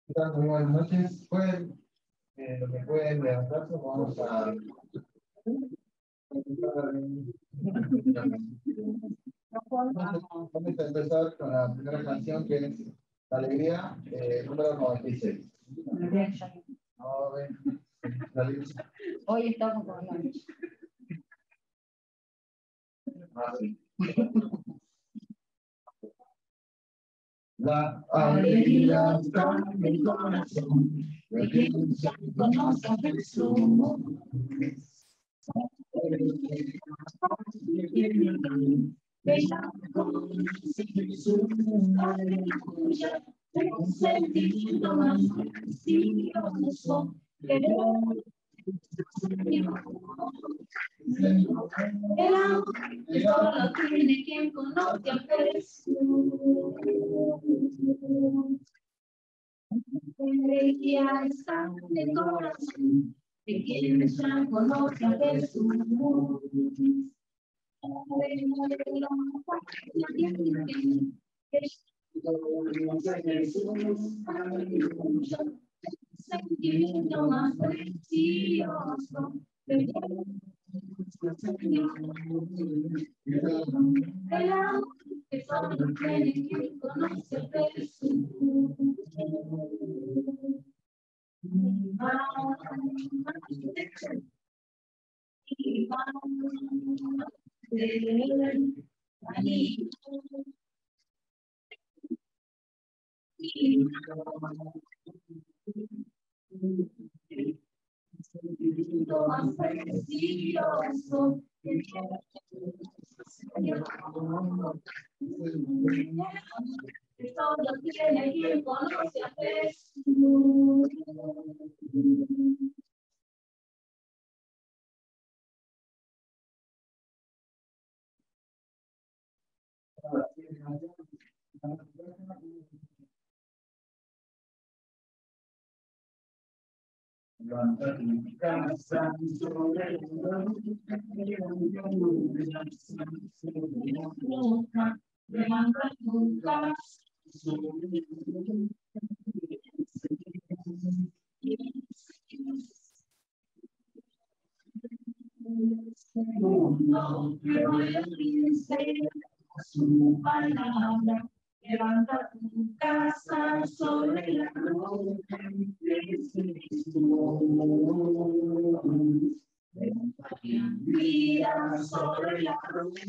¿Qué tal? Muy buenas noches. Pues, lo que pueden levantarse, vamos a empezar con la primera canción que es La Alegría, número 96. Hoy estamos con la alegría está en mi corazón, de quien ya conoce a Jesús. Un sentimiento más precioso que el amor que solo tiene quien conoce a Jesús. Alegría está en el corazón de quienes ya conoce a Jesús. Sentimiento más precioso el amor que solo tiene quien conoce a Jesús. Más precioso que solo tiene quien conoce a Jesús. Levanta tu casa sobre levanta tu casa no puede su palabra. Levanta tu casa sobre la roca de Cristo. Levanta tu vida sobre la roca.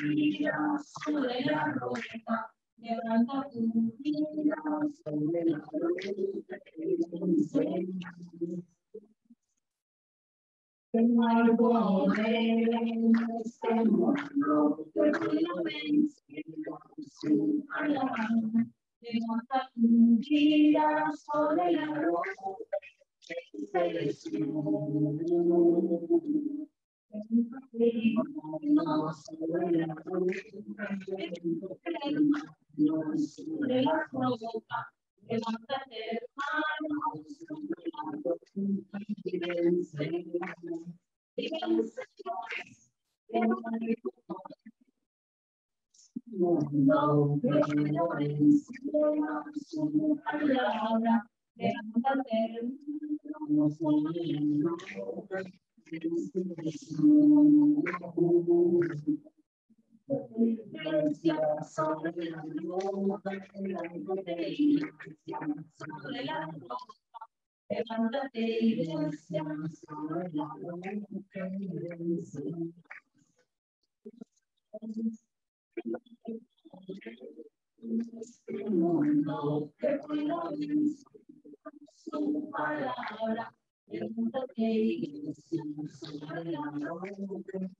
Vida sobre la roca. Levanta tu vida sobre la roca. No hay poder en este mundo que pueda vencer su palabra. Levanta tu vida sobre la roca de Jesús. No sobre la roca, no sobre la roca. Levántate, hermano, sobre la roca y vence. No puedo vencer su palabra. Levántate, hermano, sobre la roca y vence. Iglesia sobre la roca, sobre la roca. Levántate, iglesia, sobre la roca y vence. Este mundo que pueda vencer su palabra. Levántate, iglesia, sobre la roca.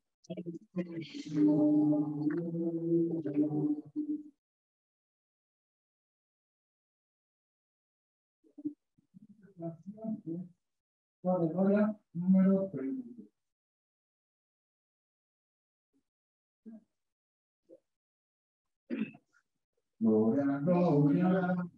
Gloria número 30. Gloria, gloria.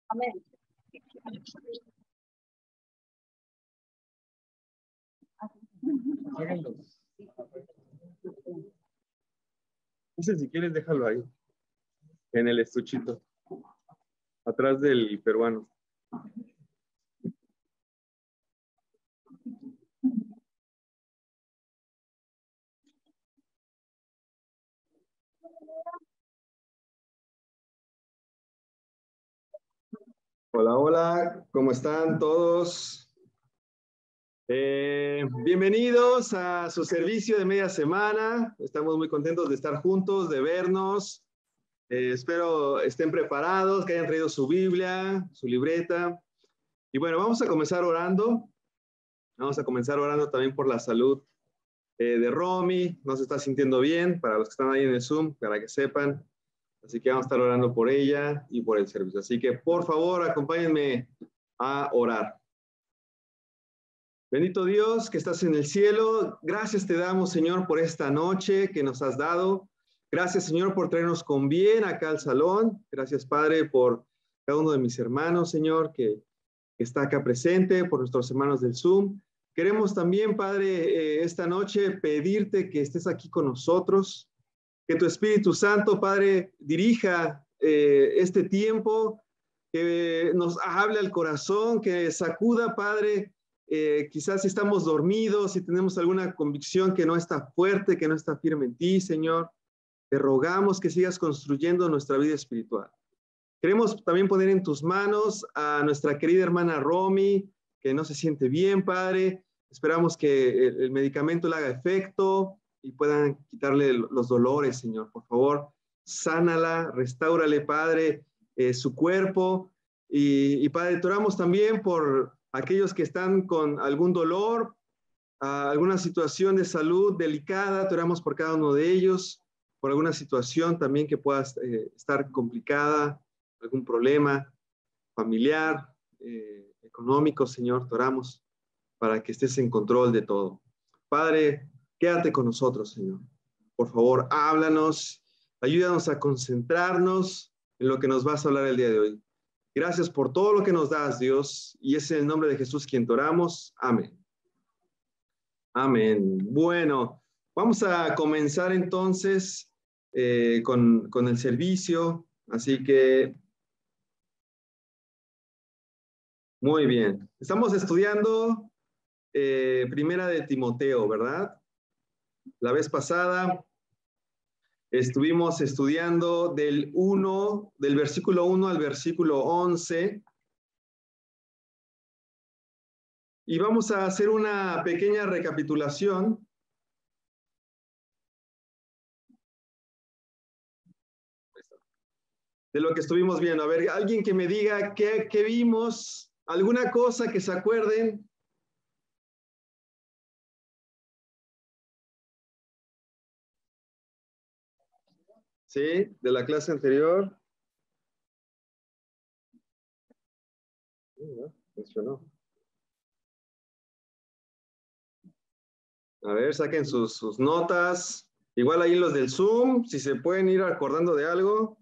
Amén. No sé si quieres, déjalo ahí, en el estuchito, atrás del peruano. Hola, hola, ¿cómo están todos? Bienvenidos a su servicio de media semana. Estamos muy contentos de estar juntos, de vernos. Espero estén preparados, que hayan traído su Biblia, su libreta. Y bueno, vamos a comenzar orando. Vamos a comenzar orando también por la salud de Romy. No se está sintiendo bien, para los que están ahí en el Zoom, para que sepan. Así que vamos a estar orando por ella y por el servicio. Así que, por favor, acompáñenme a orar. Bendito Dios que estás en el cielo, gracias te damos, Señor, por esta noche que nos has dado. Gracias, Señor, por traernos con bien acá al salón. Gracias, Padre, por cada uno de mis hermanos, Señor, que está acá presente, por nuestros hermanos del Zoom. Queremos también, Padre, esta noche pedirte que estés aquí con nosotros, que tu Espíritu Santo, Padre, dirija este tiempo, que nos hable al corazón, que sacuda, Padre, quizás si estamos dormidos, si tenemos alguna convicción que no está fuerte, que no está firme en ti, Señor, te rogamos que sigas construyendo nuestra vida espiritual. Queremos también poner en tus manos a nuestra querida hermana Romy, que no se siente bien, Padre. Esperamos que el medicamento le haga efecto y puedan quitarle los dolores, Señor. Por favor, sánala, restáurale, Padre, su cuerpo. Y Padre, te oramos también por aquellos que están con algún dolor, alguna situación de salud delicada. Te oramos por cada uno de ellos, por alguna situación también que pueda estar complicada, algún problema familiar, económico, Señor. Te oramos para que estés en control de todo. Padre, quédate con nosotros, Señor. Por favor, háblanos, ayúdanos a concentrarnos en lo que nos vas a hablar el día de hoy. Gracias por todo lo que nos das, Dios, y es en el nombre de Jesús quien te oramos. Amén. Amén. Bueno, vamos a comenzar entonces con el servicio, así que muy bien. Estamos estudiando Primera de Timoteo, ¿verdad? La vez pasada estuvimos estudiando del versículo 1 al versículo 11. Y vamos a hacer una pequeña recapitulación. De lo que estuvimos viendo. A ver, alguien que me diga qué vimos, alguna cosa que se acuerden. ¿Sí? De la clase anterior. Funcionó. A ver, saquen sus notas. Igual ahí los del Zoom, si se pueden ir acordando de algo.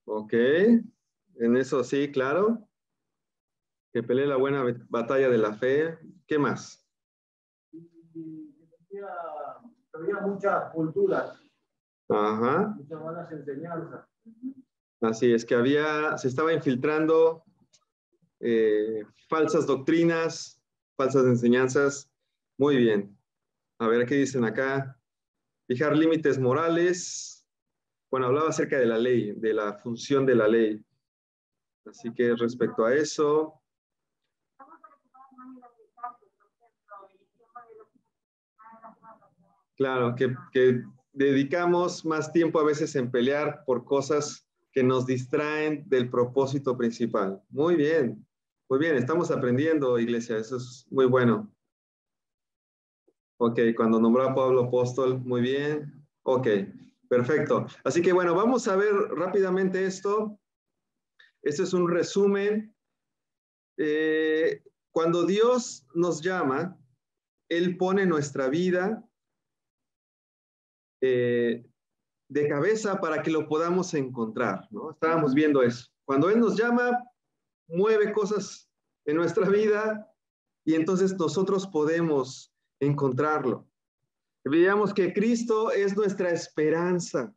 Ok, en eso sí, claro. Que pelee la buena batalla de la fe. ¿Qué más? Había muchas culturas, Ajá. muchas malas enseñanzas. Así es que se estaba infiltrando falsas doctrinas, falsas enseñanzas. Muy bien. A ver, ¿qué dicen acá? Fijar límites morales. Bueno, hablaba acerca de la ley, de la función de la ley. Así que respecto a eso, claro, que dedicamos más tiempo a veces en pelear por cosas que nos distraen del propósito principal. Muy bien, estamos aprendiendo, iglesia, eso es muy bueno. Ok, cuando nombró a Pablo apóstol, muy bien. Ok, perfecto. Así que bueno, vamos a ver rápidamente esto. Este es un resumen. Cuando Dios nos llama, Él pone nuestra vida de cabeza para que lo podamos encontrar, ¿no? Estábamos viendo eso. Cuando Él nos llama, mueve cosas en nuestra vida y entonces nosotros podemos encontrarlo. Veíamos que Cristo es nuestra esperanza,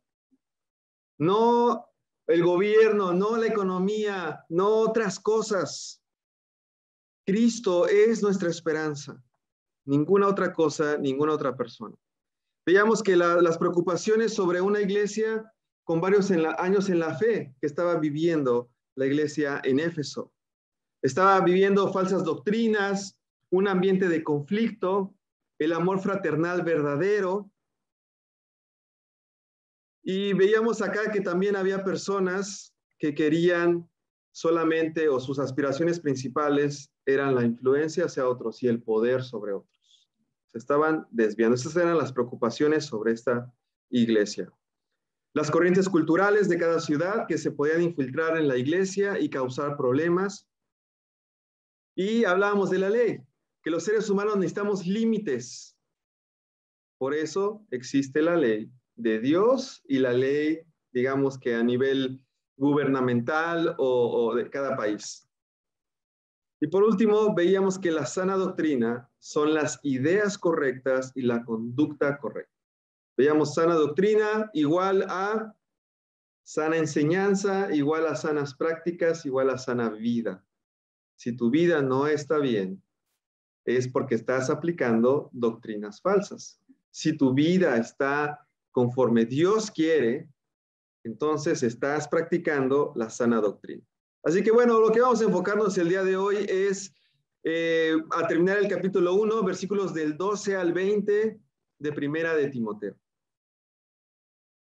no el gobierno, no la economía, no otras cosas. Cristo es nuestra esperanza, ninguna otra cosa, ninguna otra persona. Veíamos que las preocupaciones sobre una iglesia con varios años en la fe que estaba viviendo la iglesia en Éfeso. Estaba viviendo falsas doctrinas, un ambiente de conflicto, el amor fraternal verdadero. Y veíamos acá que también había personas que querían solamente, o sus aspiraciones principales eran la influencia hacia otros y el poder sobre otros. Se estaban desviando. Esas eran las preocupaciones sobre esta iglesia. Las corrientes culturales de cada ciudad que se podían infiltrar en la iglesia y causar problemas. Y hablábamos de la ley, que los seres humanos necesitamos límites. Por eso existe la ley de Dios y la ley, digamos que a nivel gubernamental o de cada país. Y por último, veíamos que la sana doctrina son las ideas correctas y la conducta correcta. Veíamos sana doctrina igual a sana enseñanza, igual a sanas prácticas, igual a sana vida. Si tu vida no está bien, es porque estás aplicando doctrinas falsas. Si tu vida está conforme Dios quiere, entonces estás practicando la sana doctrina. Así que bueno, lo que vamos a enfocarnos el día de hoy es a terminar el capítulo 1, versículos del 12 al 20 de Primera de Timoteo.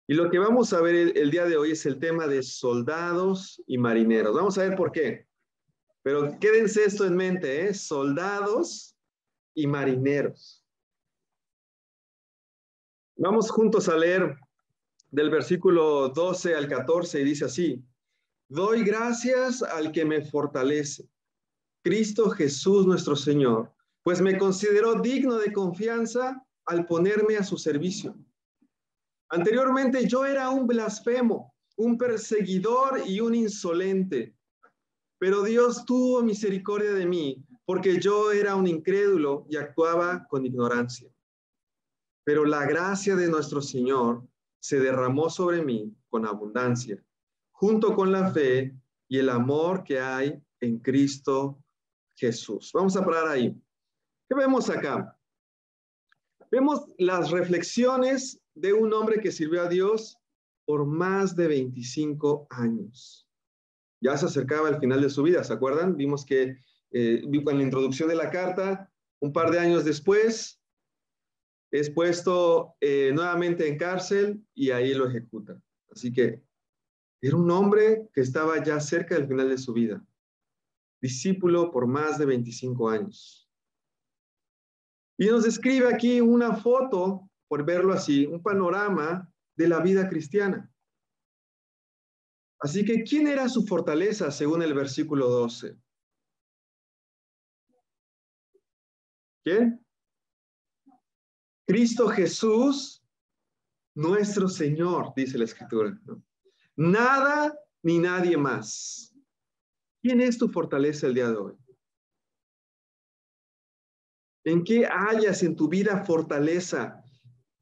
Y lo que vamos a ver el día de hoy es el tema de soldados y marineros. Vamos a ver por qué. Pero quédense esto en mente, ¿eh? Soldados y marineros. Vamos juntos a leer del versículo 12 al 14 y dice así: doy gracias al que me fortalece, Cristo Jesús nuestro Señor, pues me consideró digno de confianza al ponerme a su servicio. Anteriormente yo era un blasfemo, un perseguidor y un insolente, pero Dios tuvo misericordia de mí, porque yo era un incrédulo y actuaba con ignorancia. Pero la gracia de nuestro Señor se derramó sobre mí con abundancia, junto con la fe y el amor que hay en Cristo Jesús. Vamos a parar ahí. ¿Qué vemos acá? Vemos las reflexiones de un hombre que sirvió a Dios por más de 25 años. Ya se acercaba al final de su vida, ¿se acuerdan? Vimos que en la introducción de la carta, un par de años después, es puesto nuevamente en cárcel y ahí lo ejecutan. Así que era un hombre que estaba ya cerca del final de su vida. discípulo por más de 25 años. Y nos describe aquí una foto, por verlo así, un panorama de la vida cristiana. Así que, ¿quién era su fortaleza según el versículo 12? ¿Quién? Cristo Jesús, nuestro Señor, dice la Escritura, ¿no? Nada ni nadie más. ¿Quién es tu fortaleza el día de hoy? ¿En qué hallas en tu vida fortaleza?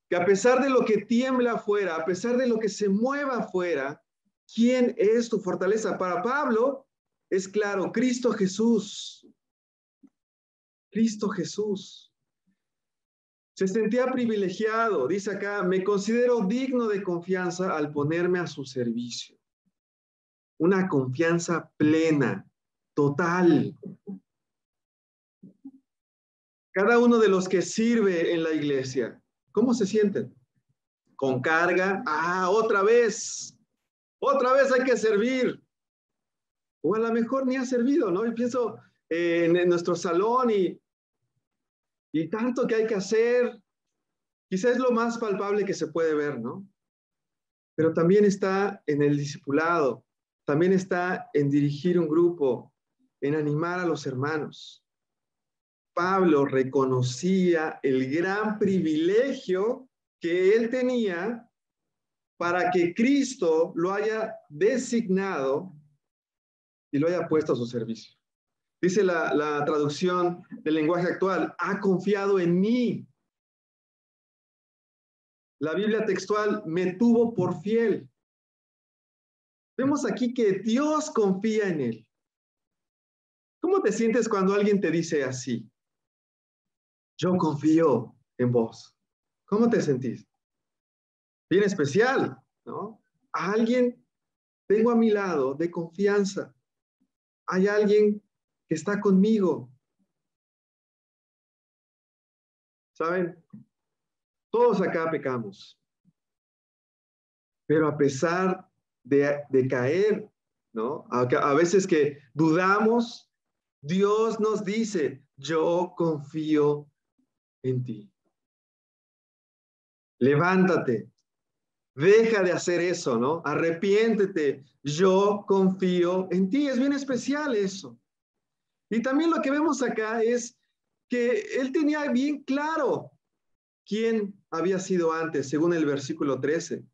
Que a pesar de lo que tiembla afuera, a pesar de lo que se mueva afuera, ¿quién es tu fortaleza? Para Pablo es claro, Cristo Jesús. Cristo Jesús. Se sentía privilegiado, dice acá, me considero digno de confianza al ponerme a su servicio. Una confianza plena, total. Cada uno de los que sirve en la iglesia, ¿cómo se sienten? Con carga. Otra vez hay que servir. O a lo mejor ni ha servido, ¿no? Y pienso en nuestro salón y tanto que hay que hacer. Quizás es lo más palpable que se puede ver, ¿no? Pero también está en el discipulado, también está en dirigir un grupo, en animar a los hermanos. Pablo reconocía el gran privilegio que él tenía para que Cristo lo haya designado y lo haya puesto a su servicio. Dice la traducción del lenguaje actual, ha confiado en mí. La Biblia textual, me tuvo por fiel. Vemos aquí que Dios confía en él. ¿Cómo te sientes cuando alguien te dice así? Yo confío en vos. ¿Cómo te sentís? Bien especial, ¿no? A alguien tengo a mi lado de confianza. Hay alguien que está conmigo. ¿Saben? Todos acá pecamos. Pero a pesar de caer, ¿no? A veces que dudamos, Dios nos dice, yo confío en ti. Levántate, deja de hacer eso, ¿no? Arrepiéntete, yo confío en ti. Es bien especial eso. Y también lo que vemos acá es que él tenía bien claro quién había sido antes, según el versículo 13.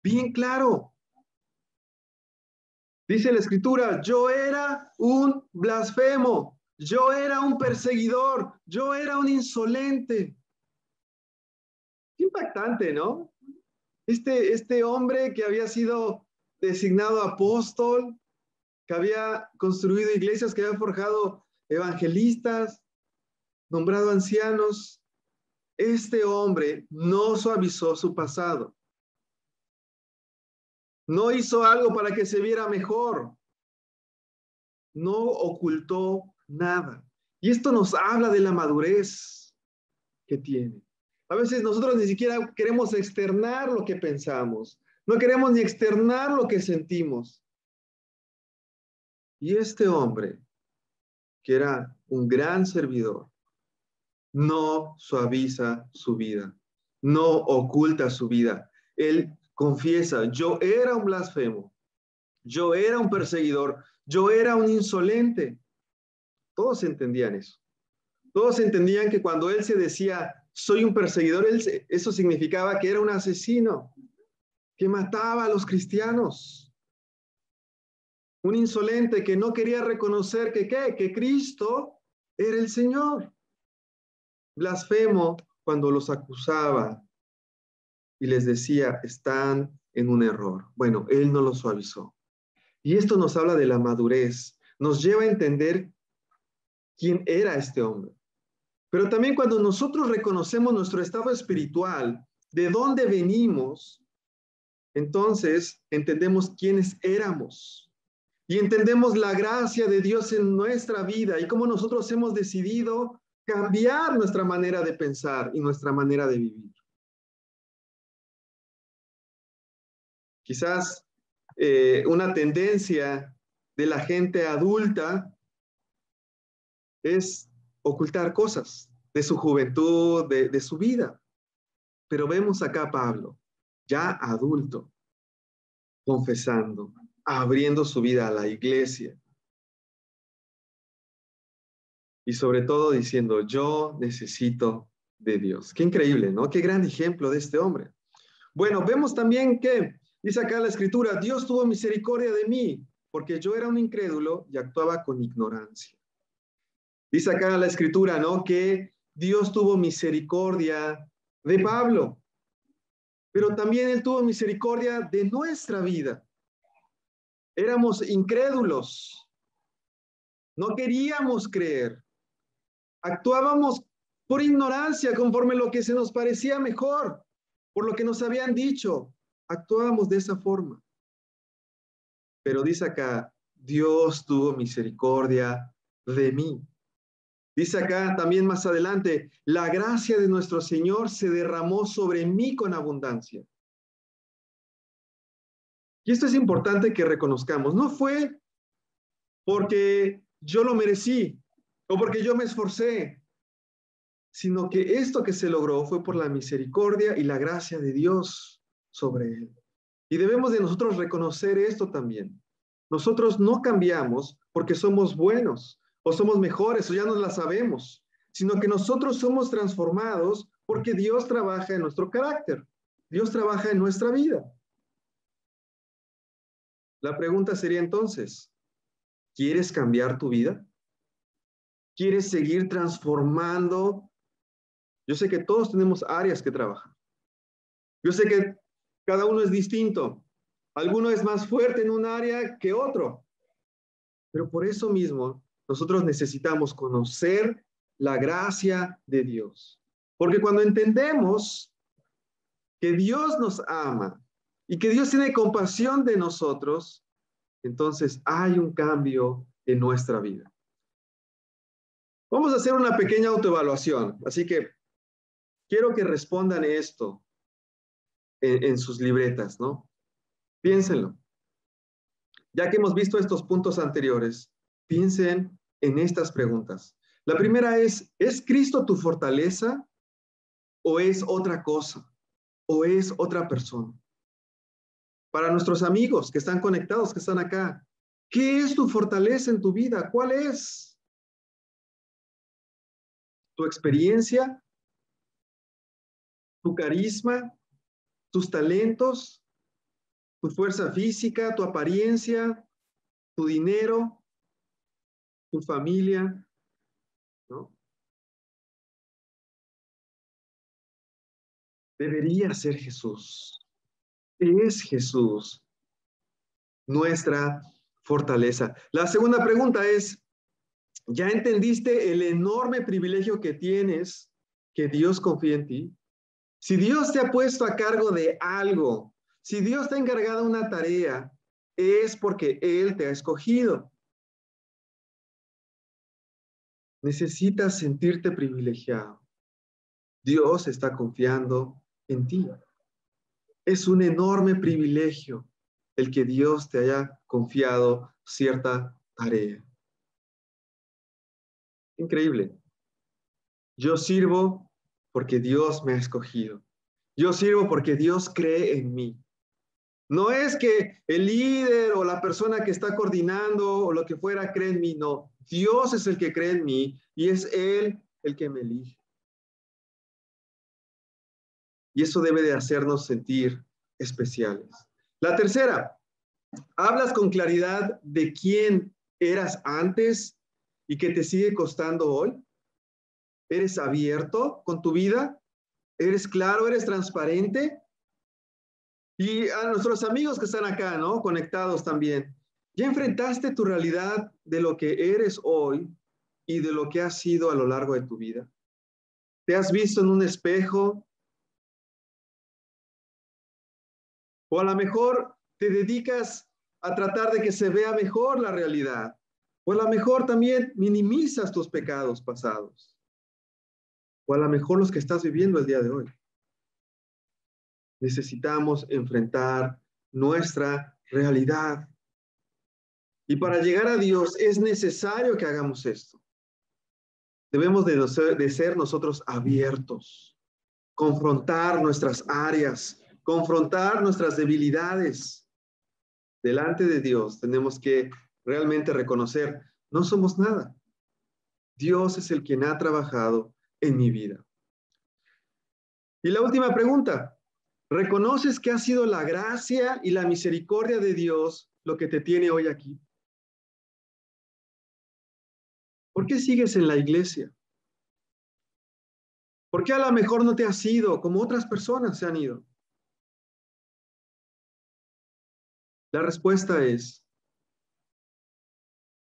Bien claro. Dice la Escritura, yo era un blasfemo, yo era un perseguidor, yo era un insolente. Qué impactante, ¿no? Este hombre que había sido designado apóstol, que había construido iglesias, que había forjado evangelistas, nombrado ancianos, este hombre no suavizó su pasado. No hizo algo para que se viera mejor. No ocultó nada. Y esto nos habla de la madurez que tiene. A veces nosotros ni siquiera queremos externar lo que pensamos. No queremos ni externar lo que sentimos. Y este hombre, que era un gran servidor, no suaviza su vida, no oculta su vida. Él confiesa, yo era un blasfemo, yo era un perseguidor, yo era un insolente. Todos entendían eso. Todos entendían que cuando él se decía, soy un perseguidor, eso significaba que era un asesino, que mataba a los cristianos. Un insolente que no quería reconocer que Cristo era el Señor. Blasfemo cuando los acusaba y les decía, están en un error. Bueno, él no lo suavizó. Y esto nos habla de la madurez, nos lleva a entender quién era este hombre. Pero también cuando nosotros reconocemos nuestro estado espiritual, de dónde venimos, entonces entendemos quiénes éramos. Y entendemos la gracia de Dios en nuestra vida y cómo nosotros hemos decidido cambiar nuestra manera de pensar y nuestra manera de vivir. Quizás una tendencia de la gente adulta es ocultar cosas de su juventud, de su vida. Pero vemos acá a Pablo, ya adulto, confesando, abriendo su vida a la iglesia. Y sobre todo diciendo, yo necesito de Dios. Qué increíble, ¿no? Qué gran ejemplo de este hombre. Bueno, vemos también que, dice acá la escritura, Dios tuvo misericordia de mí, porque yo era un incrédulo y actuaba con ignorancia. Dice acá la escritura, ¿no? Que Dios tuvo misericordia de Pablo, pero también Él tuvo misericordia de nuestra vida. Éramos incrédulos, no queríamos creer, actuábamos por ignorancia, conforme lo que se nos parecía mejor, por lo que nos habían dicho, actuábamos de esa forma. Pero dice acá, Dios tuvo misericordia de mí. Dice acá también más adelante, la gracia de nuestro Señor se derramó sobre mí con abundancia. Y esto es importante que reconozcamos. No fue porque yo lo merecí o porque yo me esforcé, sino que esto que se logró fue por la misericordia y la gracia de Dios sobre él. Y debemos de nosotros reconocer esto también. Nosotros no cambiamos porque somos buenos o somos mejores o ya nos la sabemos, sino que nosotros somos transformados porque Dios trabaja en nuestro carácter. Dios trabaja en nuestra vida. La pregunta sería entonces, ¿quieres cambiar tu vida? ¿Quieres seguir transformando? Yo sé que todos tenemos áreas que trabajar. Yo sé que cada uno es distinto. Alguno es más fuerte en un área que otro. Pero por eso mismo, nosotros necesitamos conocer la gracia de Dios. Porque cuando entendemos que Dios nos ama y que Dios tiene compasión de nosotros, entonces hay un cambio en nuestra vida. Vamos a hacer una pequeña autoevaluación. Así que quiero que respondan esto en sus libretas, ¿no? Piénsenlo. Ya que hemos visto estos puntos anteriores, piensen en estas preguntas. La primera ¿es Cristo tu fortaleza o es otra cosa? ¿O es otra persona? Para nuestros amigos que están conectados, que están acá, ¿qué es tu fortaleza en tu vida? ¿Cuál es? ¿Tu experiencia? ¿Tu carisma? ¿Tus talentos? ¿Tu fuerza física? ¿Tu apariencia? ¿Tu dinero? ¿Tu familia? ¿No? Debería ser Jesús. Es Jesús nuestra fortaleza. La segunda pregunta es, ¿ya entendiste el enorme privilegio que tienes que Dios confía en ti? Si Dios te ha puesto a cargo de algo, si Dios te ha encargado una tarea, es porque Él te ha escogido. Necesitas sentirte privilegiado. Dios está confiando en ti. Es un enorme privilegio el que Dios te haya confiado cierta tarea. Increíble. Yo sirvo porque Dios me ha escogido. Yo sirvo porque Dios cree en mí. No es que el líder o la persona que está coordinando o lo que fuera cree en mí, no. Dios es el que cree en mí y es Él el que me elige. Y eso debe de hacernos sentir especiales. La tercera, ¿hablas con claridad de quién eras antes y que te sigue costando hoy? ¿Eres abierto con tu vida? ¿Eres claro? ¿Eres transparente? Y a nuestros amigos que están acá, ¿no? Conectados también. ¿Ya enfrentaste tu realidad de lo que eres hoy y de lo que has sido a lo largo de tu vida? ¿Te has visto en un espejo? O a lo mejor te dedicas a tratar de que se vea mejor la realidad. O a lo mejor también minimizas tus pecados pasados. O a lo mejor los que estás viviendo el día de hoy. Necesitamos enfrentar nuestra realidad. Y para llegar a Dios es necesario que hagamos esto. Debemos de ser nosotros abiertos, confrontar nuestras áreas, confrontar nuestras debilidades. Delante de Dios tenemos que realmente reconocer, no somos nada. Dios es el quien ha trabajado en mi vida. Y la última pregunta, ¿reconoces que ha sido la gracia y la misericordia de Dios lo que te tiene hoy aquí? ¿Por qué sigues en la iglesia? ¿Por qué a lo mejor no te has ido como otras personas se han ido? La respuesta es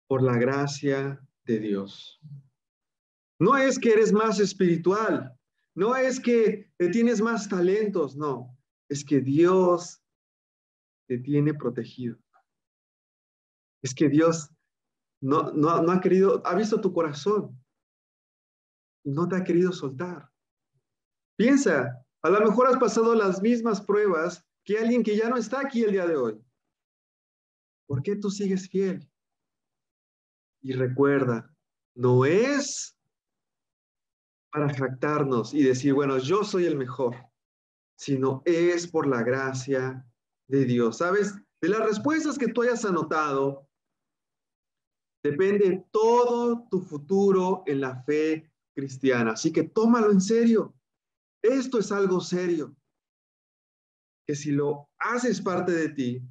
por la gracia de Dios. No es que eres más espiritual, no es que tienes más talentos, no, es que Dios te tiene protegido. Es que Dios no ha querido, ha visto tu corazón, no te ha querido soltar. Piensa, a lo mejor has pasado las mismas pruebas que alguien que ya no está aquí el día de hoy. ¿Por qué tú sigues fiel? Y recuerda, no es para jactarnos y decir, bueno, yo soy el mejor, sino es por la gracia de Dios. ¿Sabes? De las respuestas que tú hayas anotado, depende todo tu futuro en la fe cristiana. Así que tómalo en serio. Esto es algo serio, que si lo haces parte de ti,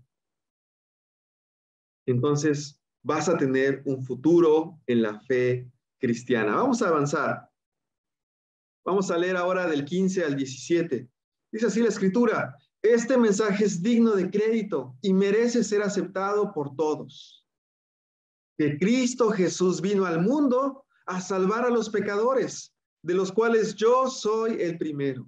entonces vas a tener un futuro en la fe cristiana. Vamos a avanzar. Vamos a leer ahora del 15 al 17. Dice así la escritura, este mensaje es digno de crédito y merece ser aceptado por todos. Que Cristo Jesús vino al mundo a salvar a los pecadores, de los cuales yo soy el primero.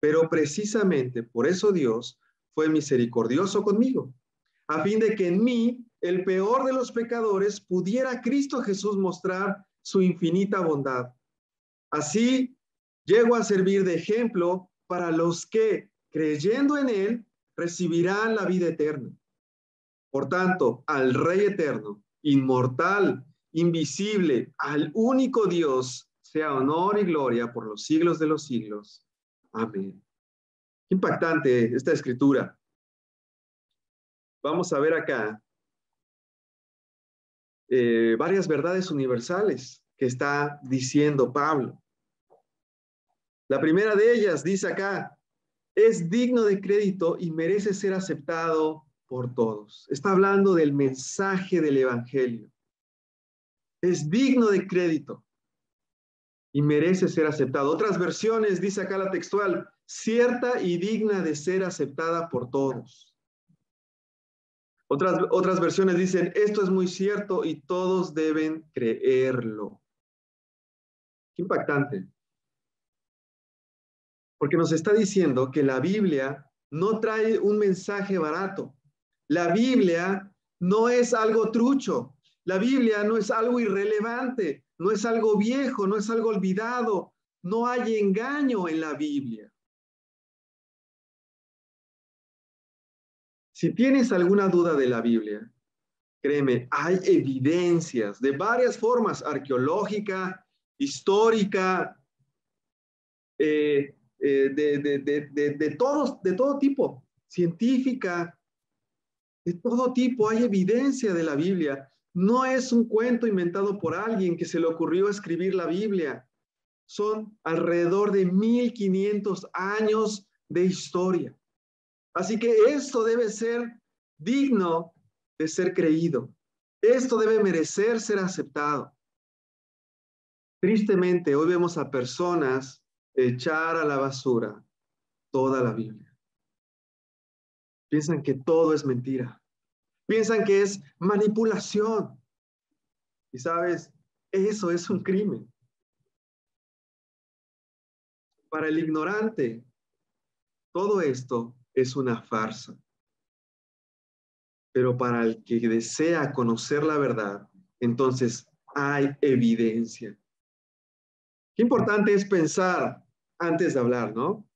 Pero precisamente por eso Dios fue misericordioso conmigo, a fin de que en mí, el peor de los pecadores, pudiera Cristo Jesús mostrar su infinita bondad. Así, llego a servir de ejemplo para los que, creyendo en Él, recibirán la vida eterna. Por tanto, al Rey eterno, inmortal, invisible, al único Dios, sea honor y gloria por los siglos de los siglos. Amén. Impactante esta escritura. Vamos a ver acá varias verdades universales que está diciendo Pablo. La primera de ellas dice acá, es digno de crédito y merece ser aceptado por todos. Está hablando del mensaje del evangelio. Es digno de crédito y merece ser aceptado. Otras versiones, dice acá la textual, cierta y digna de ser aceptada por todos. Otras versiones dicen, esto es muy cierto y todos deben creerlo. Qué impactante. Porque nos está diciendo que la Biblia no trae un mensaje barato. La Biblia no es algo trucho. La Biblia no es algo irrelevante, no es algo viejo, no es algo olvidado. No hay engaño en la Biblia. Si tienes alguna duda de la Biblia, créeme, hay evidencias de varias formas, arqueológica, histórica, de todo tipo, científica, de todo tipo, hay evidencia de la Biblia. No es un cuento inventado por alguien que se le ocurrió escribir la Biblia. Son alrededor de 1500 años de historia. Así que esto debe ser digno de ser creído. Esto debe merecer ser aceptado. Tristemente, hoy vemos a personas echar a la basura toda la Biblia. Piensan que todo es mentira. Piensan que es manipulación. Y sabes, eso es un crimen. Para el ignorante, todo esto es una farsa. Pero para el que desea conocer la verdad, entonces hay evidencia. Qué importante es pensar antes de hablar, ¿no?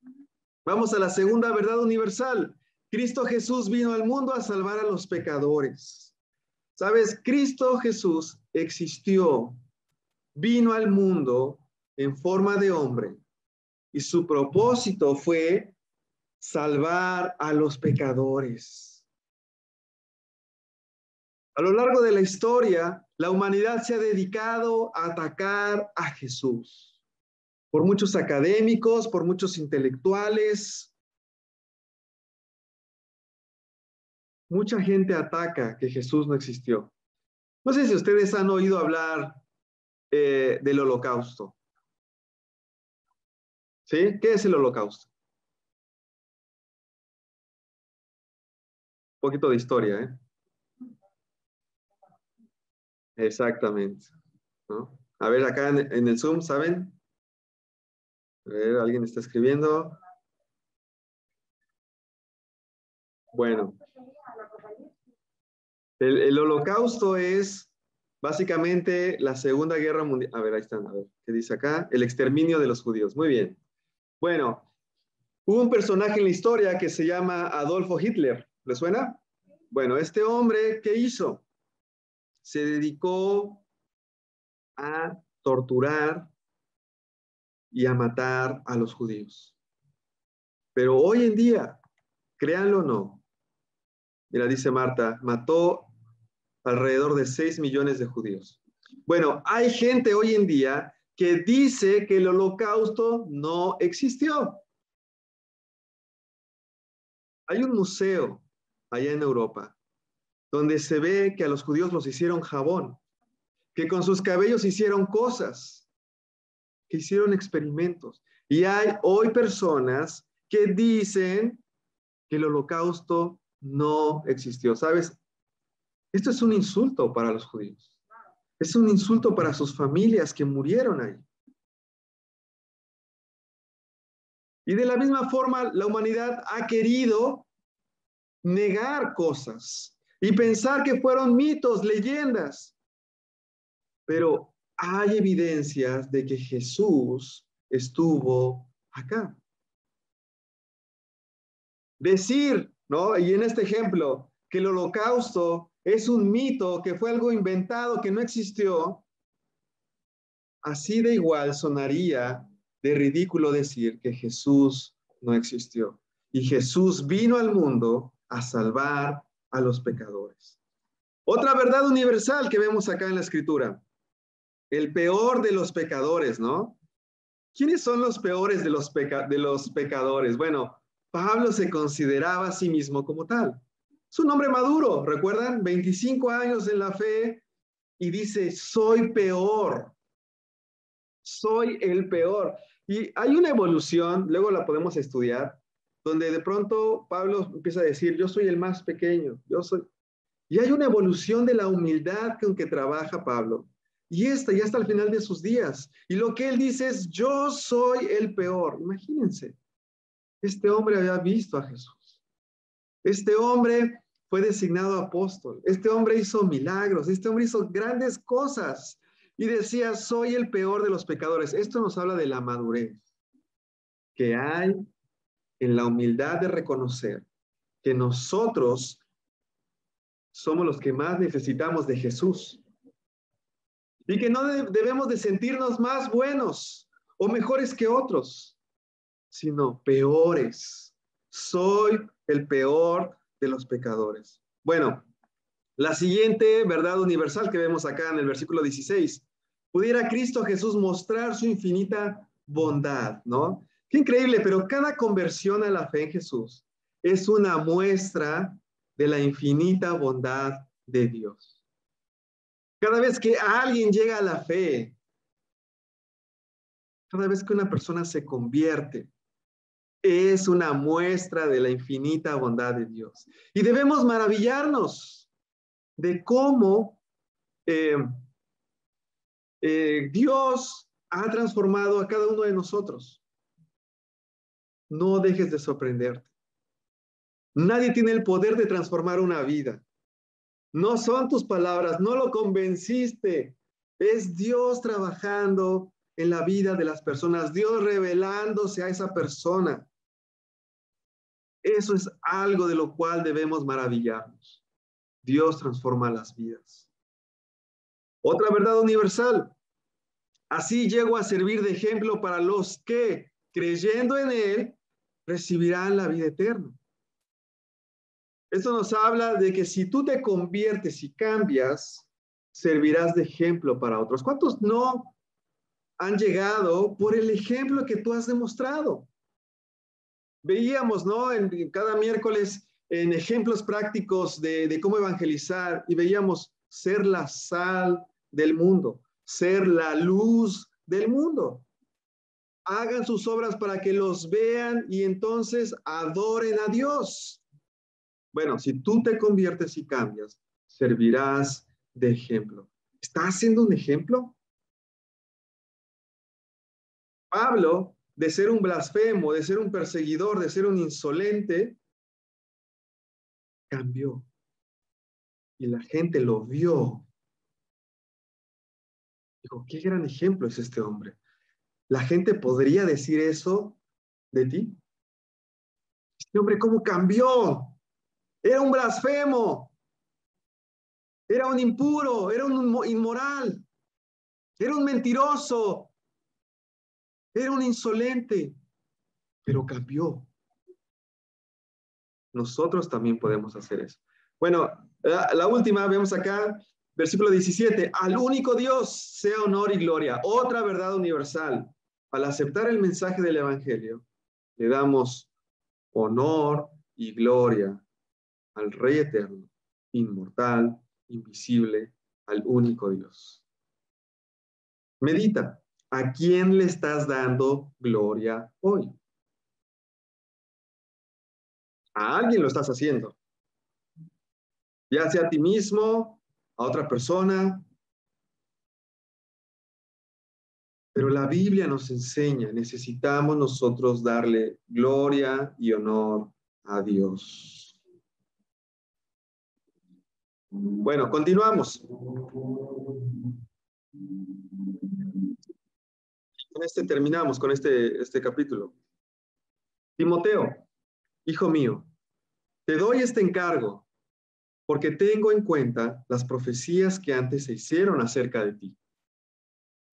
Vamos a la segunda verdad universal. Cristo Jesús vino al mundo a salvar a los pecadores. ¿Sabes? Cristo Jesús existió, vino al mundo en forma de hombre y su propósito fue salvar a los pecadores. A lo largo de la historia, la humanidad se ha dedicado a atacar a Jesús. Por muchos académicos, por muchos intelectuales, mucha gente ataca que Jesús no existió. No sé si ustedes han oído hablar del Holocausto. ¿Sí? ¿Qué es el Holocausto? Un poquito de historia, ¿eh? Exactamente, ¿no? A ver, acá en el Zoom, ¿saben? A ver, ¿alguien está escribiendo? Bueno, el Holocausto es básicamente la Segunda Guerra Mundial. A ver, ahí están, a ver, ¿qué dice acá? El exterminio de los judíos. Muy bien. Bueno, hubo un personaje en la historia que se llama Adolfo Hitler. ¿Le suena? Bueno, este hombre, ¿qué hizo? Se dedicó a torturar y a matar a los judíos. Pero hoy en día, créanlo o no, mira, dice Marta, mató alrededor de 6 millones de judíos. Bueno, hay gente hoy en día que dice que el Holocausto no existió. Hay un museo allá en Europa donde se ve que a los judíos los hicieron jabón, que con sus cabellos hicieron cosas, que hicieron experimentos. Y hay hoy personas que dicen que el Holocausto no existió. ¿Sabes? Esto es un insulto para los judíos. Es un insulto para sus familias que murieron ahí. Y de la misma forma, la humanidad ha querido negar cosas y pensar que fueron mitos, leyendas. Pero hay evidencias de que Jesús estuvo acá. Decir, ¿no? Y en este ejemplo, que el Holocausto es un mito, que fue algo inventado, que no existió, así de igual sonaría de ridículo decir que Jesús no existió. Y Jesús vino al mundo a salvar a los pecadores. Otra verdad universal que vemos acá en la Escritura, el peor de los pecadores, ¿no? ¿Quiénes son los peores de los pecadores? Bueno, Pablo se consideraba a sí mismo como tal. Es un hombre maduro, ¿recuerdan? 25 años en la fe y dice, soy peor, soy el peor. Y hay una evolución, luego la podemos estudiar, donde de pronto Pablo empieza a decir, yo soy el más pequeño, yo soy... Y hay una evolución de la humildad con que trabaja Pablo. Y esta ya hasta el final de sus días. Y lo que él dice es, yo soy el peor. Imagínense, este hombre había visto a Jesús. Este hombre fue designado apóstol. Este hombre hizo milagros. Este hombre hizo grandes cosas. Y decía, soy el peor de los pecadores. Esto nos habla de la madurez que hay en la humildad de reconocer que nosotros somos los que más necesitamos de Jesús. Y que no debemos de sentirnos más buenos o mejores que otros, sino peores. Soy el peor de los pecadores. Bueno, la siguiente verdad universal que vemos acá en el versículo 16. Pudiera Cristo Jesús mostrar su infinita bondad, ¿no? Qué increíble, pero cada conversión a la fe en Jesús es una muestra de la infinita bondad de Dios. Cada vez que alguien llega a la fe, cada vez que una persona se convierte, es una muestra de la infinita bondad de Dios. Y debemos maravillarnos de cómo Dios ha transformado a cada uno de nosotros. No dejes de sorprenderte. Nadie tiene el poder de transformar una vida. No son tus palabras, no lo convenciste. Es Dios trabajando en la vida de las personas, Dios revelándose a esa persona. Eso es algo de lo cual debemos maravillarnos. Dios transforma las vidas. Otra verdad universal. Así llego a servir de ejemplo para los que, creyendo en Él, recibirán la vida eterna. Esto nos habla de que si tú te conviertes y cambias, servirás de ejemplo para otros. ¿Cuántos no han llegado por el ejemplo que tú has demostrado? Veíamos, ¿no? En cada miércoles en ejemplos prácticos de cómo evangelizar y veíamos ser la sal del mundo, ser la luz del mundo. Hagan sus obras para que los vean y entonces adoren a Dios. Bueno, si tú te conviertes y cambias, servirás de ejemplo. ¿Estás siendo un ejemplo? Pablo, de ser un blasfemo, de ser un perseguidor, de ser un insolente, cambió. Y la gente lo vio. Dijo, qué gran ejemplo es este hombre. ¿La gente podría decir eso de ti? Este hombre, ¿cómo cambió? Era un blasfemo. Era un impuro. Era un inmoral. Era un mentiroso. Era un insolente. Pero cambió. Nosotros también podemos hacer eso. Bueno, la última, vemos acá, versículo 17. Al único Dios sea honor y gloria. Otra verdad universal. Al aceptar el mensaje del Evangelio, le damos honor y gloria al Rey eterno, inmortal, invisible, al único Dios. Medita, ¿a quién le estás dando gloria hoy? A alguien lo estás haciendo. Ya sea a ti mismo, a otra persona. Pero la Biblia nos enseña, necesitamos nosotros darle gloria y honor a Dios. Bueno, continuamos. Con terminamos con este capítulo. Timoteo, hijo mío, te doy este encargo porque tengo en cuenta las profecías que antes se hicieron acerca de ti.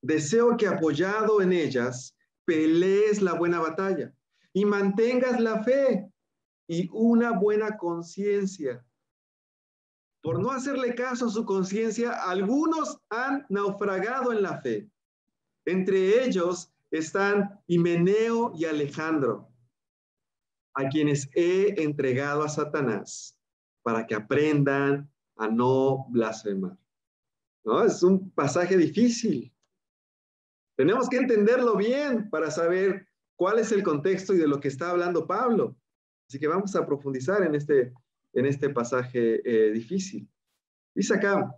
Deseo que apoyado en ellas pelees la buena batalla y mantengas la fe y una buena conciencia. Por no hacerle caso a su conciencia, algunos han naufragado en la fe. Entre ellos están Himeneo y Alejandro, a quienes he entregado a Satanás para que aprendan a no blasfemar. ¿No? Es un pasaje difícil. Tenemos que entenderlo bien para saber cuál es el contexto y de lo que está hablando Pablo. Así que vamos a profundizar en este pasaje difícil. Dice acá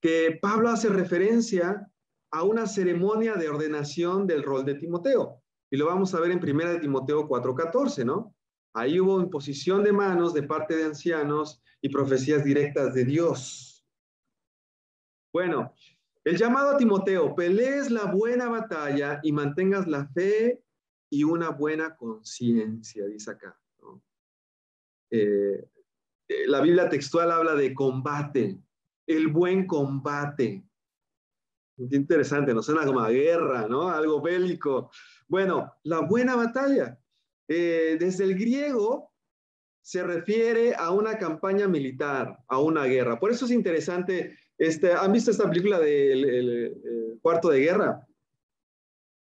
que Pablo hace referencia a una ceremonia de ordenación del rol de Timoteo. Y lo vamos a ver en 1 Timoteo 4:14, ¿no? Ahí hubo imposición de manos de parte de ancianos y profecías directas de Dios. Bueno, el llamado a Timoteo, pelees la buena batalla y mantengas la fe y una buena conciencia, dice acá, ¿no? La Biblia textual habla de combate, el buen combate. Qué interesante, nos suena como a guerra, ¿no? Algo bélico. Bueno, la buena batalla. Desde el griego se refiere a una campaña militar, a una guerra. Por eso es interesante. ¿Han visto esta película del Cuarto de Guerra?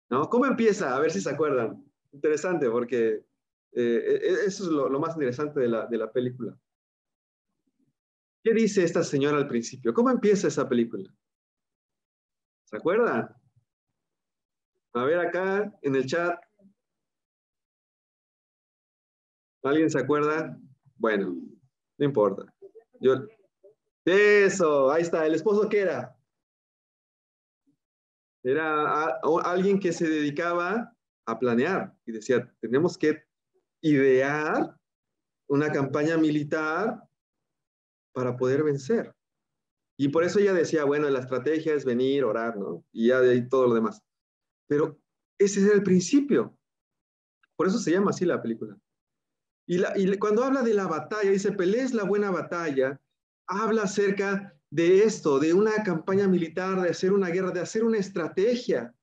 ¿No? ¿Cómo empieza? A ver si se acuerdan. Interesante, porque eso es lo más interesante de la película. ¿Qué dice esta señora al principio? ¿Cómo empieza esa película? ¿Se acuerdan? A ver acá en el chat. ¿Alguien se acuerda? Bueno, no importa. Eso, ahí está. ¿El esposo qué era? Era alguien que se dedicaba a planear y decía, tenemos que idear una campaña militar para poder vencer. Y por eso ella decía, bueno, la estrategia es venir, orar, ¿no? Y ya de ahí todo lo demás. Pero ese era el principio. Por eso se llama así la película. Y cuando habla de la batalla, dice, pelees la buena batalla habla acerca de esto, de una campaña militar, de hacer una guerra, de hacer una estrategia.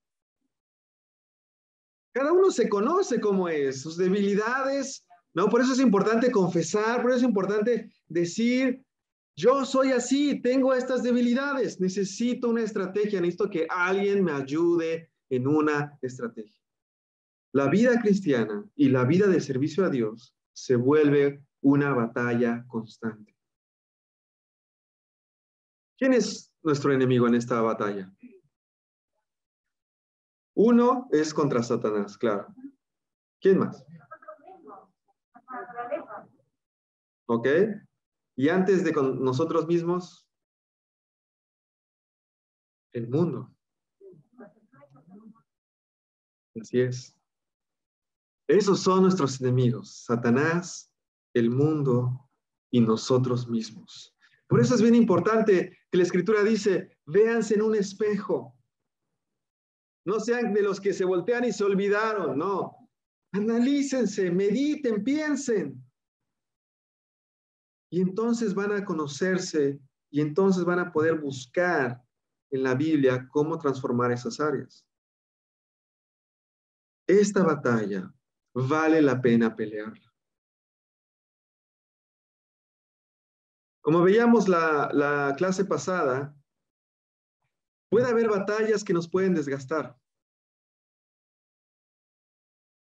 Cada uno se conoce cómo es, sus debilidades, ¿no? Por eso es importante confesar, por eso es importante decir, yo soy así, tengo estas debilidades, necesito una estrategia, necesito que alguien me ayude en una estrategia. La vida cristiana y la vida de servicio a Dios se vuelve una batalla constante. ¿Quién es nuestro enemigo en esta batalla? Uno es contra Satanás, claro. ¿Quién más? ¿Ok? Y antes de con nosotros mismos, el mundo. Así es. Esos son nuestros enemigos, Satanás, el mundo y nosotros mismos. Por eso es bien importante que la Escritura dice, véanse en un espejo. No sean de los que se voltean y se olvidaron, no. Analícense, mediten, piensen. Y entonces van a conocerse y entonces van a poder buscar en la Biblia cómo transformar esas áreas. Esta batalla vale la pena pelearla. Como veíamos la clase pasada, puede haber batallas que nos pueden desgastar.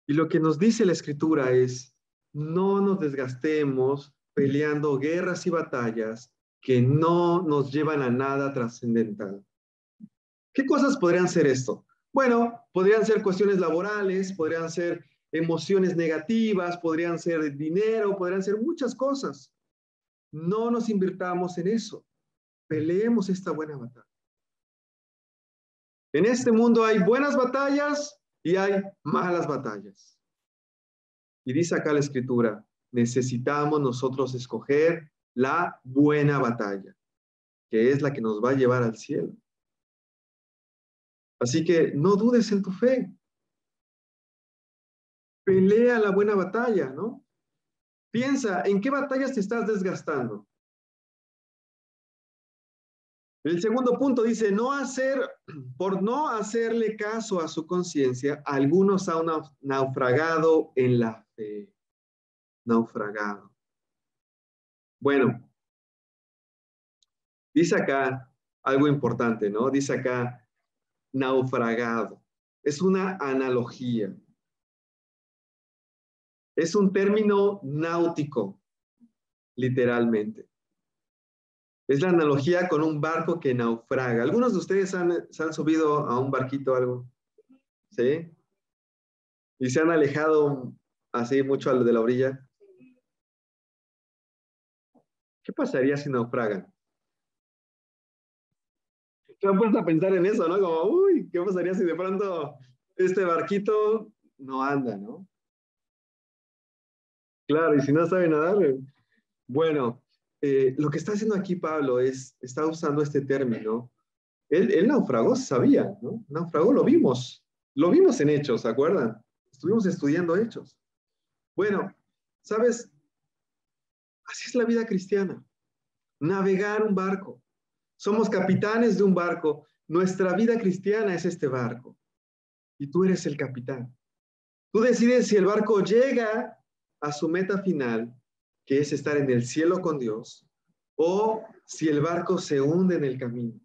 Y lo que nos dice la Escritura es, no nos desgastemos peleando guerras y batallas que no nos llevan a nada trascendental. ¿Qué cosas podrían ser esto? Bueno, podrían ser cuestiones laborales, podrían ser emociones negativas, podrían ser dinero, podrían ser muchas cosas. No nos invirtamos en eso. Peleemos esta buena batalla. En este mundo hay buenas batallas y hay malas batallas. Y dice acá la Escritura, necesitamos nosotros escoger la buena batalla, que es la que nos va a llevar al cielo. Así que no dudes en tu fe. Pelea la buena batalla, ¿no? Piensa, ¿en qué batallas te estás desgastando? El segundo punto dice, por no hacerle caso a su conciencia, algunos han naufragado en la fe. Naufragado. Bueno, dice acá algo importante, ¿no? Dice acá, naufragado. Es una analogía. Es un término náutico, literalmente. Es la analogía con un barco que naufraga. ¿Algunos de ustedes se han subido a un barquito o algo? ¿Sí? ¿Y se han alejado así mucho de la orilla? ¿Qué pasaría si naufragan? ¿Te han puesto a pensar en eso, no? Como, uy, ¿qué pasaría si de pronto este barquito no anda, ¿no? Claro, y si no sabe nadar, bueno, lo que está haciendo aquí Pablo está usando este término. Él naufragó, sabía, ¿no? Naufragó, lo vimos en Hechos, ¿se acuerdan? Estuvimos estudiando Hechos. Bueno, ¿sabes? Así es la vida cristiana. Navegar un barco. Somos capitanes de un barco. Nuestra vida cristiana es este barco. Y tú eres el capitán. Tú decides si el barco llega a su meta final, que es estar en el cielo con Dios, o si el barco se hunde en el camino.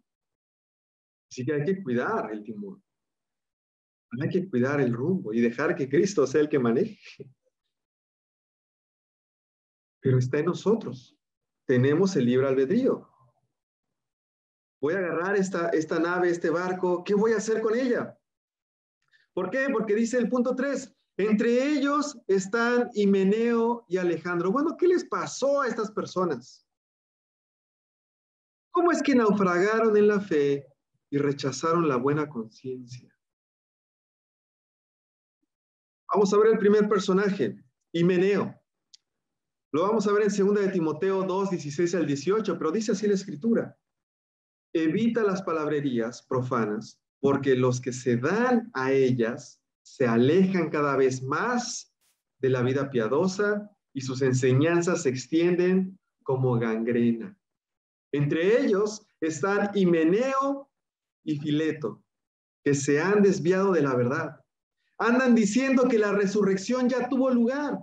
Así que hay que cuidar el timón. Hay que cuidar el rumbo y dejar que Cristo sea el que maneje. Pero está en nosotros. Tenemos el libre albedrío. Voy a agarrar esta nave, este barco. ¿Qué voy a hacer con ella? ¿Por qué? Porque dice el punto 3. Entre ellos están Himeneo y Alejandro. Bueno, ¿qué les pasó a estas personas? ¿Cómo es que naufragaron en la fe y rechazaron la buena conciencia? Vamos a ver el primer personaje, Himeneo. Lo vamos a ver en 2 de Timoteo 2, 16 al 18, pero dice así la Escritura. Evita las palabrerías profanas, porque los que se dan a ellas se alejan cada vez más de la vida piadosa y sus enseñanzas se extienden como gangrena. Entre ellos están Himeneo y Fileto, que se han desviado de la verdad. Andan diciendo que la resurrección ya tuvo lugar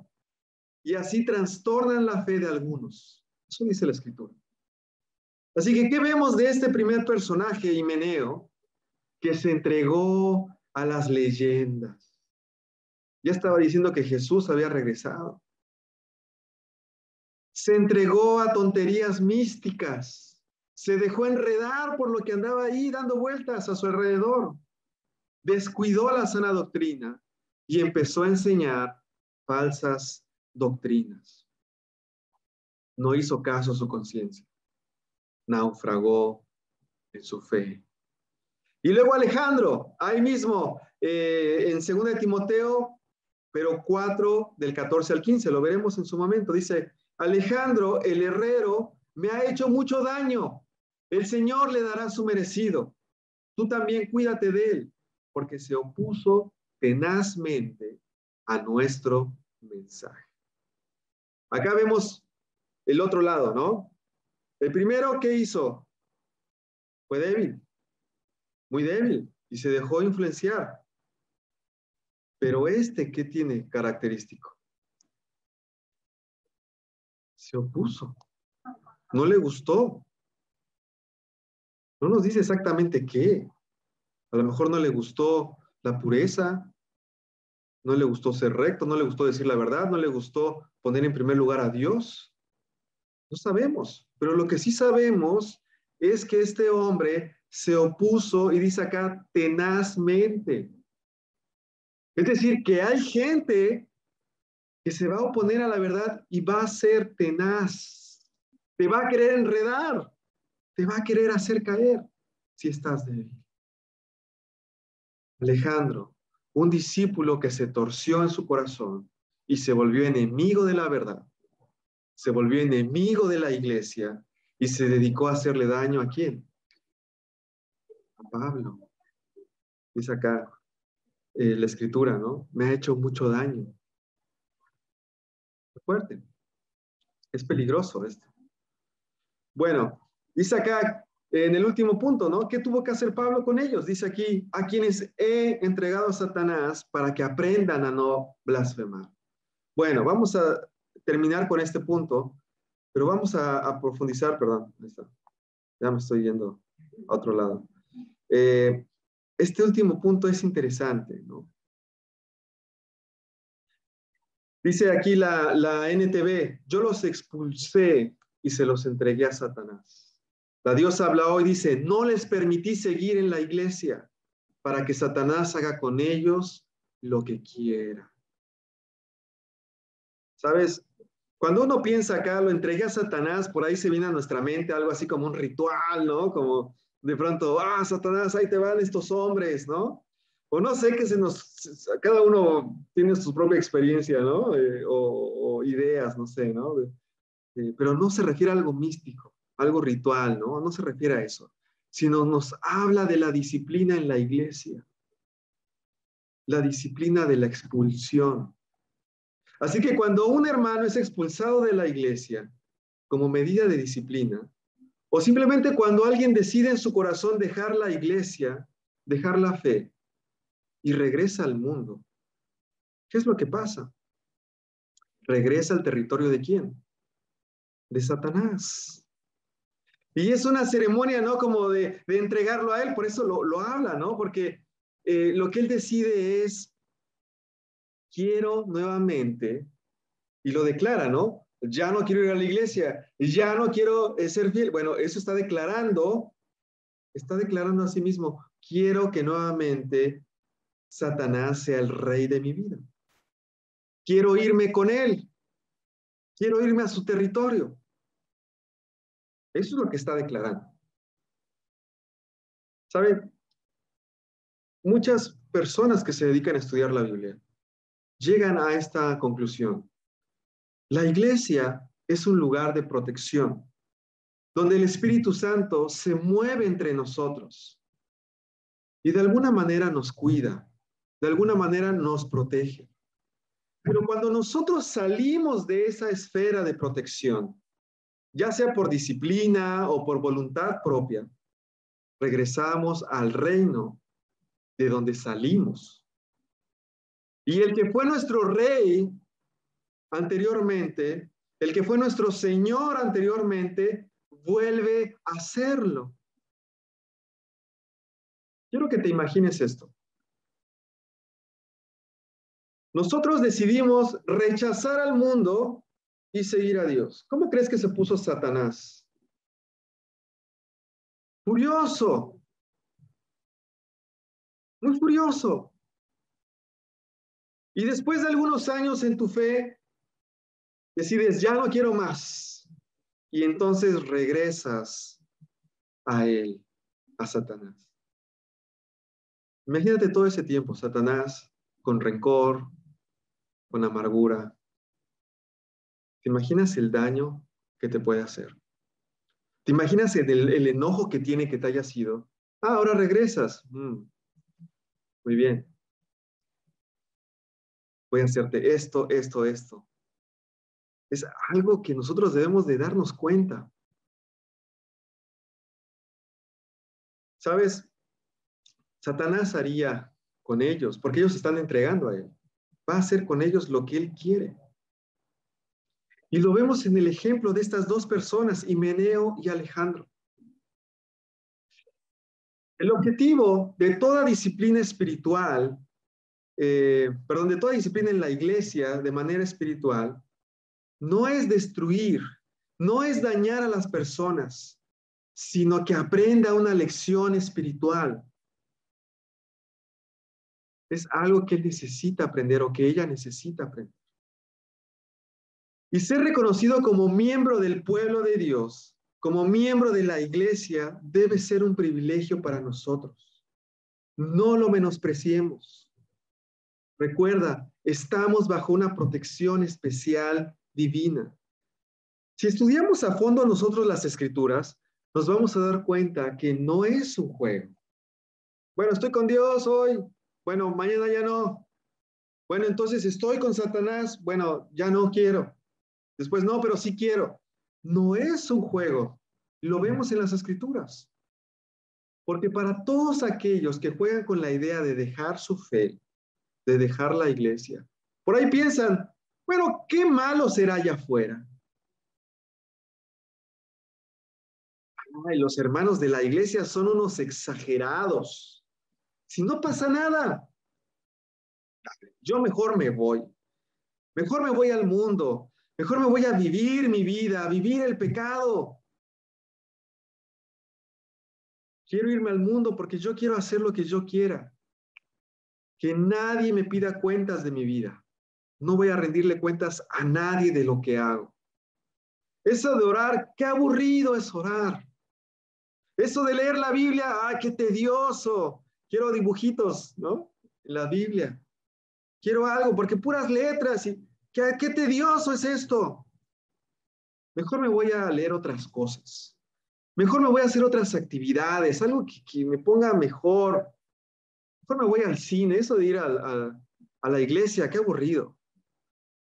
y así trastornan la fe de algunos. Eso dice la Escritura. Así que, ¿qué vemos de este primer personaje, Himeneo, que se entregó a las leyendas? Ya estaba diciendo que Jesús había regresado. Se entregó a tonterías místicas. Se dejó enredar por lo que andaba ahí dando vueltas a su alrededor. Descuidó la sana doctrina y empezó a enseñar falsas doctrinas. No hizo caso a su conciencia. Naufragó en su fe. Y luego Alejandro, ahí mismo, en 2 de Timoteo, pero 4, del 14 al 15, lo veremos en su momento. Dice, Alejandro, el herrero, me ha hecho mucho daño. El Señor le dará su merecido. Tú también cuídate de él, porque se opuso tenazmente a nuestro mensaje. Acá vemos el otro lado, ¿no? El primero, ¿qué hizo? Fue débil, muy débil, y se dejó influenciar. Pero ¿qué tiene característico? Se opuso. No le gustó. No nos dice exactamente qué. A lo mejor no le gustó la pureza, no le gustó ser recto, no le gustó decir la verdad, no le gustó poner en primer lugar a Dios. No sabemos, pero lo que sí sabemos es que este hombre se opuso, y dice acá, tenazmente. Es decir, que hay gente que se va a oponer a la verdad y va a ser tenaz. Te va a querer enredar, te va a querer hacer caer si estás débil. Alejandro, un discípulo que se torció en su corazón y se volvió enemigo de la verdad, se volvió enemigo de la iglesia y se dedicó a hacerle daño ¿a quién? A Pablo. Dice acá la escritura, ¿no? Me ha hecho mucho daño. Es fuerte. Es peligroso esto. Bueno, dice acá en el último punto, ¿no? ¿Qué tuvo que hacer Pablo con ellos? Dice aquí, a quienes he entregado a Satanás para que aprendan a no blasfemar. Bueno, vamos a terminar con este punto, pero vamos a profundizar, perdón, ahí está. Ya me estoy yendo a otro lado. Este último punto es interesante, ¿no? Dice aquí la NTV, yo los expulsé y se los entregué a Satanás. La Dios habla hoy, dice, no les permití seguir en la iglesia para que Satanás haga con ellos lo que quiera. ¿Sabes? Cuando uno piensa acá, lo entregué a Satanás, por ahí se viene a nuestra mente algo así como un ritual, ¿no? Como de pronto, Satanás, ahí te van estos hombres, ¿no? O no sé, cada uno tiene su propia experiencia, ¿no? O ideas, no sé, ¿no? Pero no se refiere a algo místico, algo ritual, ¿no? No se refiere a eso, sino nos habla de la disciplina en la iglesia, la disciplina de la expulsión. Así que cuando un hermano es expulsado de la iglesia como medida de disciplina, o simplemente cuando alguien decide en su corazón dejar la iglesia, dejar la fe y regresa al mundo, ¿qué es lo que pasa? Regresa al territorio ¿de quién? De Satanás. Y es una ceremonia, ¿no? Como de entregarlo a él, por eso lo habla, ¿no? Porque lo que él decide es, quiero nuevamente, y lo declara, ¿no? Ya no quiero ir a la iglesia, ya no quiero ser fiel. Bueno, eso está declarando a sí mismo, quiero que nuevamente Satanás sea el rey de mi vida. Quiero irme con él, quiero irme a su territorio. Eso es lo que está declarando. ¿Saben? Muchas personas que se dedican a estudiar la Biblia llegan a esta conclusión. La iglesia es un lugar de protección, donde el Espíritu Santo se mueve entre nosotros y de alguna manera nos cuida, de alguna manera nos protege. Pero cuando nosotros salimos de esa esfera de protección, ya sea por disciplina o por voluntad propia, regresamos al reino de donde salimos. Y el que fue nuestro rey anteriormente, el que fue nuestro Señor anteriormente, vuelve a hacerlo. Quiero que te imagines esto. Nosotros decidimos rechazar al mundo y seguir a Dios. ¿Cómo crees que se puso Satanás? Furioso, muy furioso. Y después de algunos años en tu fe, decides, ya no quiero más. Y entonces regresas a él, a Satanás. Imagínate todo ese tiempo, Satanás, con rencor, con amargura. ¿Te imaginas el daño que te puede hacer? ¿Te imaginas el enojo que tiene que te haya sido? Ah, ahora regresas. Muy bien. Voy a hacerte esto, esto, esto. Es algo que nosotros debemos de darnos cuenta. ¿Sabes? Satanás haría con ellos, porque ellos se están entregando a él. Va a hacer con ellos lo que él quiere. Y lo vemos en el ejemplo de estas dos personas, Himeneo y Alejandro. El objetivo de toda disciplina espiritual, de toda disciplina en la iglesia de manera espiritual, no es destruir, no es dañar a las personas, sino que aprenda una lección espiritual. Es algo que él necesita aprender o que ella necesita aprender. Y ser reconocido como miembro del pueblo de Dios, como miembro de la iglesia, debe ser un privilegio para nosotros. No lo menospreciemos. Recuerda, estamos bajo una protección especial divina. Si estudiamos a fondo nosotros las escrituras, nos vamos a dar cuenta que no es un juego. Bueno, estoy con Dios hoy. Bueno, mañana ya no. Bueno, entonces estoy con Satanás. Bueno, ya no quiero. Después, no, pero sí quiero. No es un juego. Lo vemos en las escrituras. Porque para todos aquellos que juegan con la idea de dejar su fe, de dejar la iglesia, por ahí piensan, bueno, qué malo será allá afuera. Ay, los hermanos de la iglesia son unos exagerados. Si no pasa nada, yo mejor me voy. Mejor me voy al mundo. Mejor me voy a vivir mi vida, a vivir el pecado. Quiero irme al mundo porque yo quiero hacer lo que yo quiera. Que nadie me pida cuentas de mi vida. No voy a rendirle cuentas a nadie de lo que hago. Eso de orar, qué aburrido es orar. Eso de leer la Biblia, ¡ay, qué tedioso! Quiero dibujitos, ¿no? En la Biblia. Quiero algo, porque puras letras. Y qué tedioso es esto. Mejor me voy a leer otras cosas. Mejor me voy a hacer otras actividades, algo que me ponga mejor. Mejor me voy al cine, eso de ir a la iglesia, qué aburrido.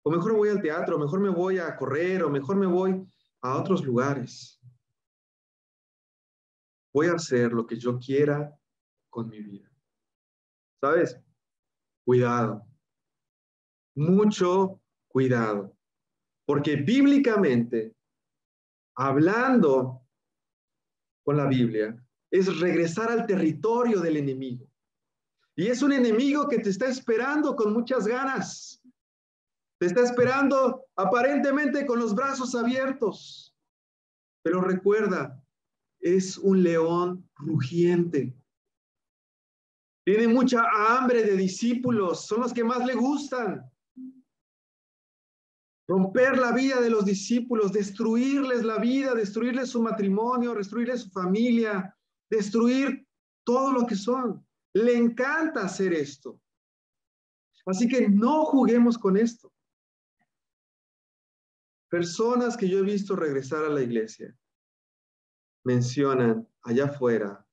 O mejor me voy al teatro, mejor me voy a correr, o mejor me voy a otros lugares. Voy a hacer lo que yo quiera con mi vida. ¿Sabes? Cuidado. Mucho cuidado. Porque bíblicamente, hablando con la Biblia, es regresar al territorio del enemigo. Y es un enemigo que te está esperando con muchas ganas. Te está esperando aparentemente con los brazos abiertos. Pero recuerda, es un león rugiente. Tiene mucha hambre de discípulos. Son los que más le gustan. Romper la vida de los discípulos, destruirles la vida, destruirles su matrimonio, destruirles su familia, destruir todo lo que son. Le encanta hacer esto. Así que no juguemos con esto. Personas que yo he visto regresar a la iglesia mencionan, allá afuera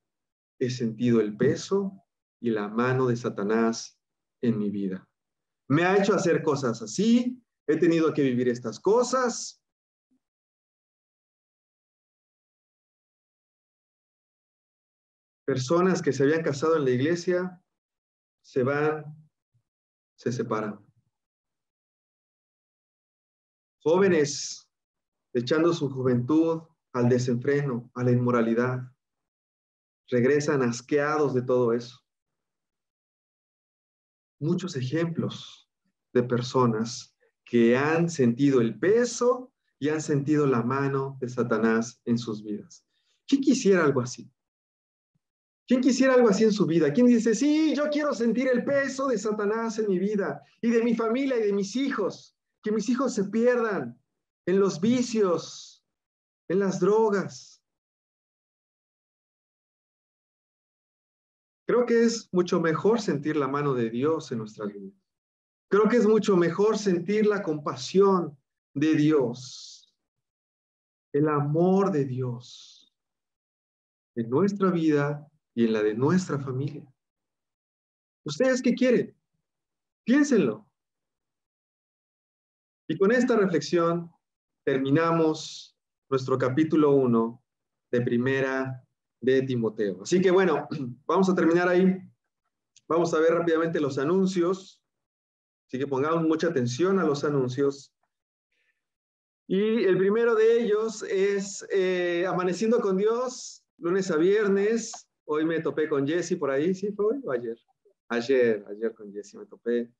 he sentido el peso y la mano de Satanás en mi vida. Me ha hecho hacer cosas así, he tenido que vivir estas cosas. Personas que se habían casado en la iglesia se van, se separan. Jóvenes echando su juventud al desenfreno, a la inmoralidad, regresan asqueados de todo eso. Muchos ejemplos de personas que han sentido el peso y han sentido la mano de Satanás en sus vidas. ¿Quién quisiera algo así? ¿Quién quisiera algo así en su vida? ¿Quién dice, sí, yo quiero sentir el peso de Satanás en mi vida y de mi familia y de mis hijos? Que mis hijos se pierdan en los vicios, en las drogas. Creo que es mucho mejor sentir la mano de Dios en nuestra vida. Creo que es mucho mejor sentir la compasión de Dios, el amor de Dios en nuestra vida y en la de nuestra familia. ¿Ustedes qué quieren? Piénsenlo. Y con esta reflexión terminamos nuestro capítulo 1 de Primera de Timoteo. Así que bueno, vamos a terminar ahí. Vamos a ver rápidamente los anuncios. Así que pongamos mucha atención a los anuncios. Y el primero de ellos es Amaneciendo con Dios, lunes a viernes. Hoy me topé con Jesse por ahí. ¿Sí fue hoy o ayer? Ayer con Jesse me topé.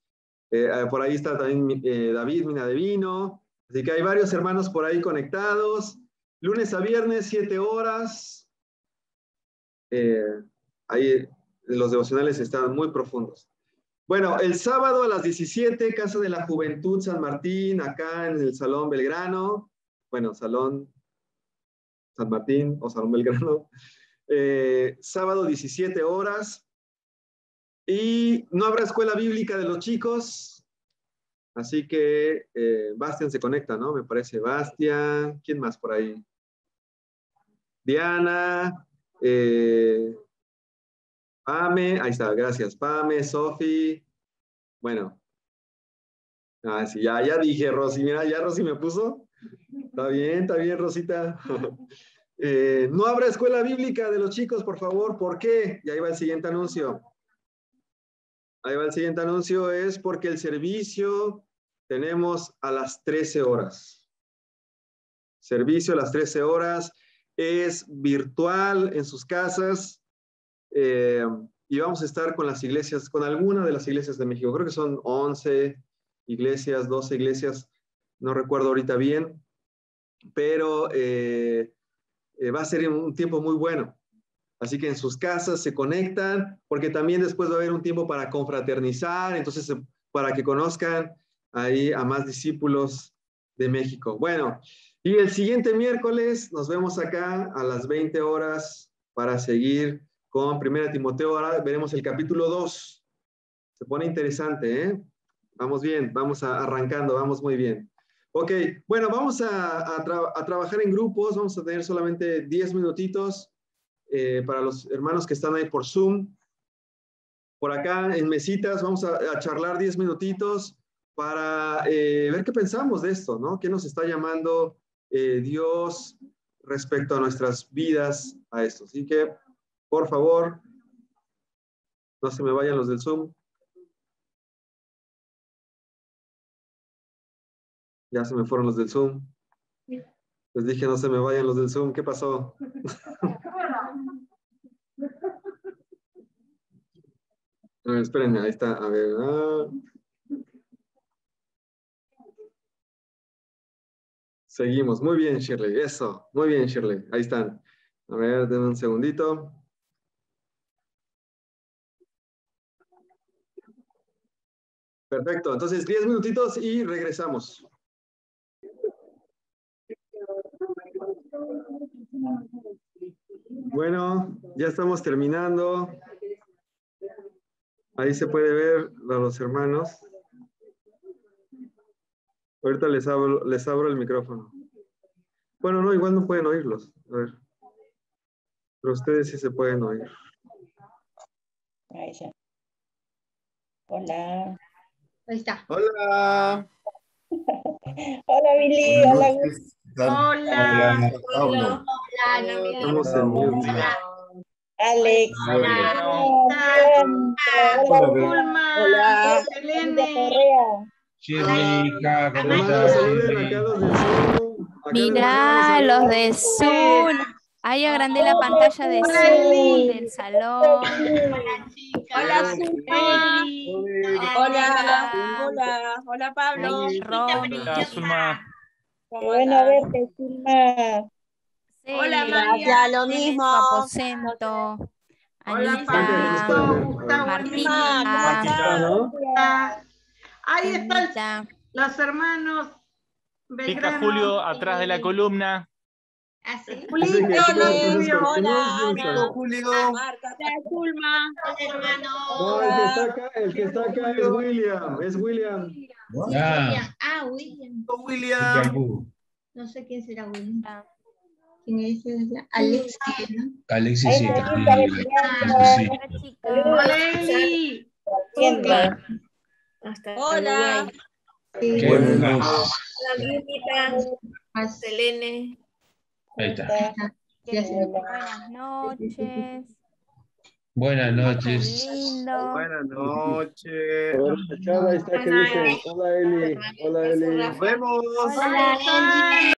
Por ahí está también David Mina de Vino. Así que hay varios hermanos por ahí conectados. Lunes a viernes, 7 horas. Ahí los devocionales están muy profundos. Bueno, el sábado a las 17, Casa de la Juventud San Martín, acá en el Salón Belgrano. Bueno, Salón San Martín o Salón Belgrano. Sábado 17 horas. Y no habrá escuela bíblica de los chicos. Así que Bastian se conecta, ¿no? Me parece Bastian. ¿Quién más por ahí? Diana. Pame. Ahí está, gracias. Pame, Sofi. Bueno. Sí, ya dije, Rosy. Mira, ya Rosy me puso. Está bien, Rosita. No habrá escuela bíblica de los chicos, por favor. ¿Por qué? Y ahí va el siguiente anuncio. Es porque el servicio tenemos a las 13 horas. Servicio a las 13 horas. Es virtual en sus casas. Y vamos a estar con las iglesias, con alguna de las iglesias de México. Creo que son 11 iglesias, 12 iglesias. No recuerdo ahorita bien. Pero va a ser un tiempo muy bueno. Así que en sus casas se conectan, porque también después va a haber un tiempo para confraternizar, entonces para que conozcan ahí a más discípulos de México. Bueno, y el siguiente miércoles nos vemos acá a las 20 horas para seguir con 1 Timoteo. Ahora veremos el capítulo 2. Se pone interesante, ¿eh? Vamos bien, vamos arrancando, vamos muy bien. Ok, bueno, vamos a trabajar en grupos, vamos a tener solamente 10 minutitos. Para los hermanos que están ahí por Zoom. Por acá en mesitas vamos a charlar 10 minutitos para ver qué pensamos de esto, ¿no? ¿Qué nos está llamando Dios respecto a nuestras vidas a esto? Así que, por favor, no se me vayan los del Zoom. Ya se me fueron los del Zoom. Les dije no se me vayan los del Zoom. ¿Qué pasó? A ver, espérenme, ahí está. A ver. Seguimos. Muy bien, Shirley. Eso. Muy bien, Shirley. Ahí están. A ver, denme un segundito. Perfecto. Entonces, 10 minutitos y regresamos. Bueno, ya estamos terminando. Ahí se puede ver a los hermanos. Ahorita les abro el micrófono. Bueno, no, igual no pueden oírlos. A ver. Pero ustedes sí se pueden oír. Ahí está. Hola. Ahí está. Hola. Hola, Billy. Hola, Gus. Hola. Pablo. Hola, Estamos en mute. Hola. Alex. Hola. Hola. Selene. Correa. Chirlica, ¿cómo Hermanos, estás, saluden acá Chirli? los del cielo. Acá les Mira, mandamos los de Zoom. Ahí agrandé la pantalla de Hola, Zoom, Eli. del salón. Hola, chicas. Hola, Eli. Hola. Hola. Hola, Pablo. Ahí, Ronnie. Hola, Zulma. Qué bueno verte, Zulma. Hola, Cele, María. lo tiene mismo. su aposento. Hola, Anita, Pablito, Gustavo, Martita, Ah, ¿no? Ahí están Anita. los hermanos Pica Belgrano. Julio atrás de la columna. Dice que Julito, tiene sus Julio. escorpiones. Julio. Zulma. No, el que está acá es William. Es William. Ah, William. William. No sé quién será William. Ah. ¿Quién es? Alexis, ¿no? Alexis, Ahí sí. está, Sí, Alexis. sí. Hola, chicas. Hola, Eli. Siempre. Hola, Sí. Buenas noches. Más- Selene. Ahí está. Sí, así me- Buenas noches. Buenas Qué noches. lindo. Buenas noches. Ahí está que dicen, hola Eli, hola Eli. Nos vemos. Hola, Hola, Eli.